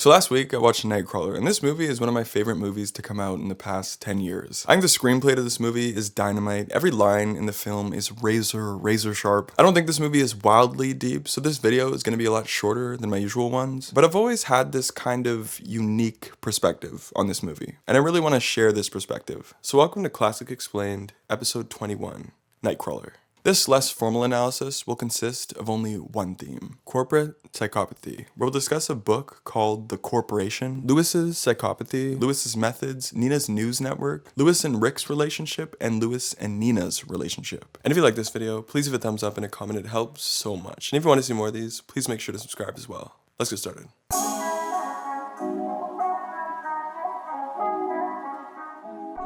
So last week I watched Nightcrawler, and this movie is one of my favorite movies to come out in the past 10 years. I think the screenplay to this movie is dynamite. Every line in the film is razor sharp. I don't think this movie is wildly deep, so this video is going to be a lot shorter than my usual ones, but I've always had this kind of unique perspective on this movie, and I really want to share this perspective. So welcome to Classic Explained, episode 21, Nightcrawler. This less formal analysis will consist of only one theme, corporate psychopathy, where we'll discuss a book called The Corporation, Lewis's psychopathy, Lewis's methods, Nina's news network, Lewis and Rick's relationship, and Lewis and Nina's relationship. And if you like this video, please give a thumbs up and a comment, it helps so much. And if you want to see more of these, please make sure to subscribe as well. Let's get started.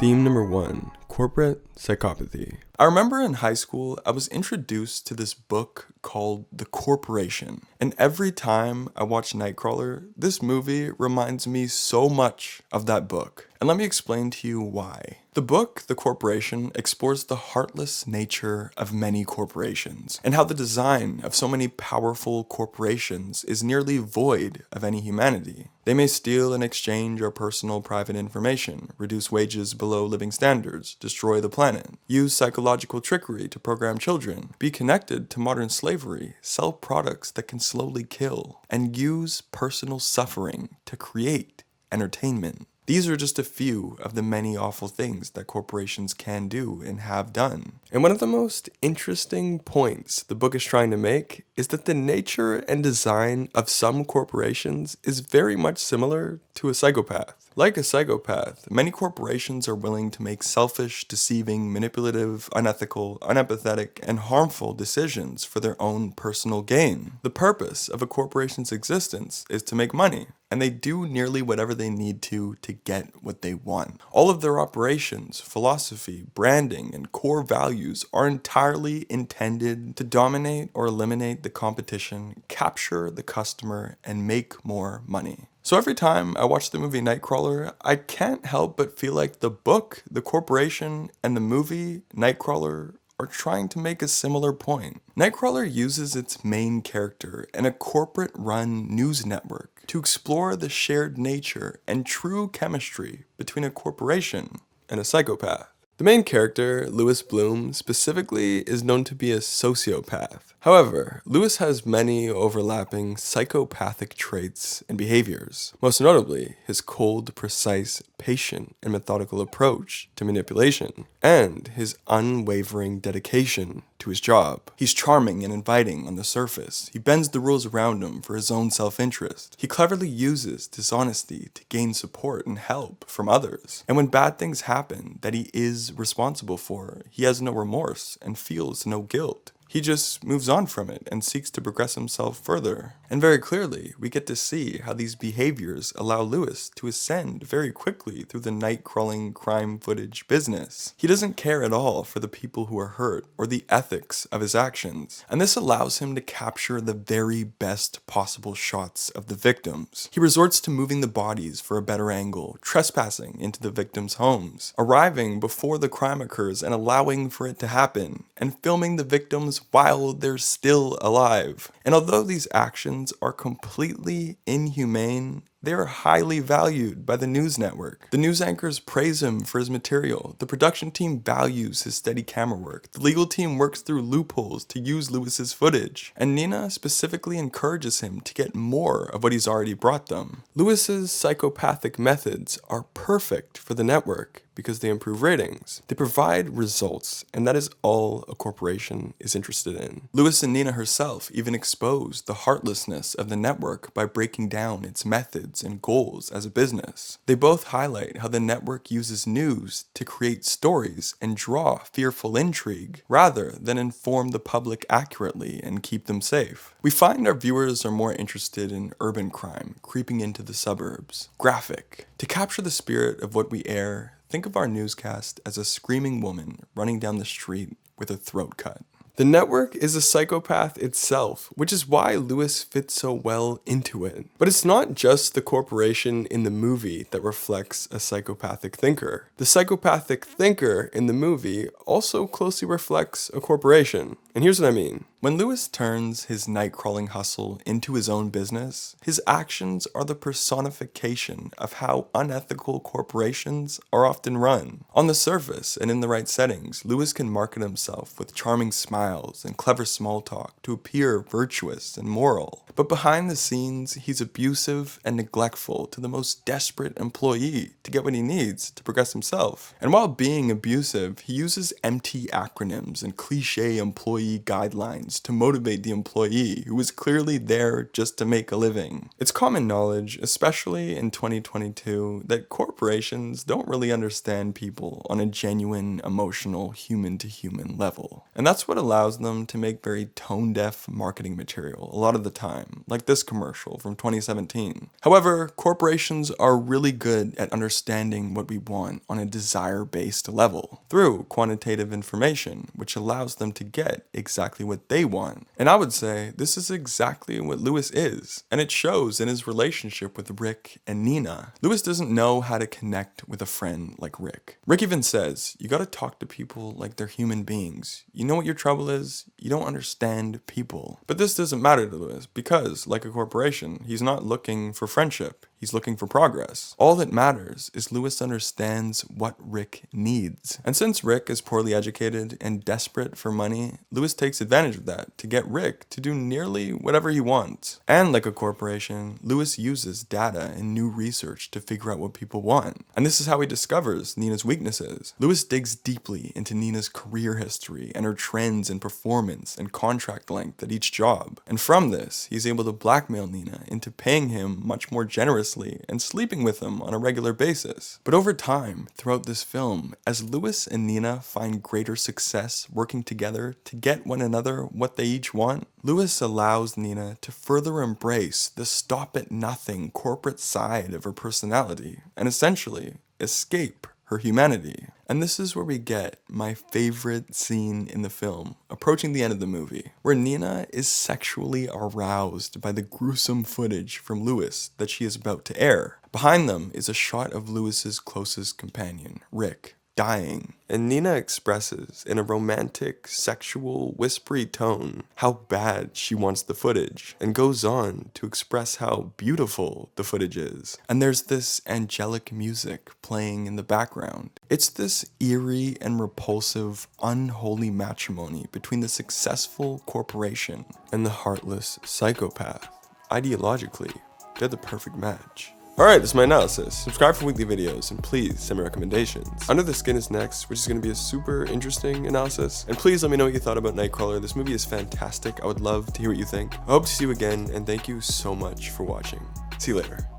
Theme number 1, corporate psychopathy. I remember in high school, I was introduced to this book called The Corporation. And every time I watch Nightcrawler, this movie reminds me so much of that book. And let me explain to you why. The book, The Corporation, explores the heartless nature of many corporations and how the design of so many powerful corporations is nearly void of any humanity. They may steal and exchange our personal private information, reduce wages below living standards, destroy the planet, use psychological trickery to program children, be connected to modern slavery, sell products that can slowly kill, and use personal suffering to create entertainment. These are just a few of the many awful things that corporations can do and have done. And one of the most interesting points the book is trying to make is that the nature and design of some corporations is very much similar to a psychopath. Like a psychopath, many corporations are willing to make selfish, deceiving, manipulative, unethical, unempathetic, and harmful decisions for their own personal gain. The purpose of a corporation's existence is to make money, and they do nearly whatever they need to get what they want. All of their operations, philosophy, branding, and core values are entirely intended to dominate or eliminate the competition, capture the customer, and make more money. So every time I watch the movie Nightcrawler, I can't help but feel like the book, The Corporation, and the movie Nightcrawler are trying to make a similar point. Nightcrawler uses its main character and a corporate-run news network to explore the shared nature and true chemistry between a corporation and a psychopath. The main character, Lewis Bloom, specifically is known to be a sociopath. However, Lewis has many overlapping psychopathic traits and behaviors, most notably his cold, precise, patient, and methodical approach to manipulation, and his unwavering dedication to his job. He's charming and inviting on the surface. He bends the rules around him for his own self-interest. He cleverly uses dishonesty to gain support and help from others. And when bad things happen that he is responsible for, he has no remorse and feels no guilt. He just moves on from it and seeks to progress himself further. And very clearly, we get to see how these behaviors allow Lewis to ascend very quickly through the night-crawling crime footage business. He doesn't care at all for the people who are hurt or the ethics of his actions. And this allows him to capture the very best possible shots of the victims. He resorts to moving the bodies for a better angle, trespassing into the victims' homes, arriving before the crime occurs and allowing for it to happen, and filming the victims while they're still alive. And although these actions are completely inhumane, they are highly valued by the news network. The news anchors praise him for his material. The production team values his steady camera work. The legal team works through loopholes to use Lewis's footage. And Nina specifically encourages him to get more of what he's already brought them. Lewis's psychopathic methods are perfect for the network because they improve ratings. They provide results, and that is all a corporation is interested in. Lewis and Nina herself even expose the heartlessness of the network by breaking down its methods and goals as a business. They both highlight how the network uses news to create stories and draw fearful intrigue, rather than inform the public accurately and keep them safe. We find our viewers are more interested in urban crime creeping into the suburbs, graphic. To capture the spirit of what we air, think of our newscast as a screaming woman running down the street with her throat cut. The network is a psychopath itself, which is why Lewis fits so well into it. But it's not just the corporation in the movie that reflects a psychopathic thinker. The psychopathic thinker in the movie also closely reflects a corporation. And here's what I mean. When Lewis turns his night-crawling hustle into his own business, his actions are the personification of how unethical corporations are often run. On the surface and in the right settings, Lewis can market himself with charming smiles and clever small talk to appear virtuous and moral. But behind the scenes, he's abusive and neglectful to the most desperate employee to get what he needs to progress himself. And while being abusive, he uses empty acronyms and cliché employee guidelines to motivate the employee who is clearly there just to make a living. It's common knowledge, especially in 2022, that corporations don't really understand people on a genuine, emotional, human-to-human level. And that's what allows them to make very tone-deaf marketing material a lot of the time, like this commercial from 2017. However, corporations are really good at understanding what we want on a desire-based level through quantitative information, which allows them to get exactly what they want. And I would say this is exactly what Lewis is, and it shows in his relationship with Rick and Nina. Lewis doesn't know how to connect with a friend like Rick. Rick even says, you gotta talk to people like they're human beings. You know what your trouble is? You don't understand people. But this doesn't matter to Lewis because, like a corporation, he's not looking for friendship. He's looking for progress. All that matters is Lewis understands what Rick needs. And since Rick is poorly educated and desperate for money, Lewis takes advantage of that to get Rick to do nearly whatever he wants. And like a corporation, Lewis uses data and new research to figure out what people want. And this is how he discovers Nina's weaknesses. Lewis digs deeply into Nina's career history and her trends in performance and contract length at each job. And from this, he's able to blackmail Nina into paying him much more generously and sleeping with him on a regular basis. But over time, throughout this film, as Lewis and Nina find greater success working together to get one another what they each want, Lewis allows Nina to further embrace the stop-at-nothing corporate side of her personality and essentially escape her humanity. And this is where we get my favorite scene in the film, approaching the end of the movie, where Nina is sexually aroused by the gruesome footage from Lewis that she is about to air. Behind them is a shot of Lewis's closest companion, Rick, dying. And Nina expresses in a romantic, sexual, whispery tone how bad she wants the footage, and goes on to express how beautiful the footage is. And there's this angelic music playing in the background. It's this eerie and repulsive, unholy matrimony between the successful corporation and the heartless psychopath. Ideologically, they're the perfect match. Alright, this is my analysis. Subscribe for weekly videos, and please send me recommendations. Under the Skin is next, which is going to be a super interesting analysis. And please let me know what you thought about Nightcrawler. This movie is fantastic. I would love to hear what you think. I hope to see you again, and thank you so much for watching. See you later.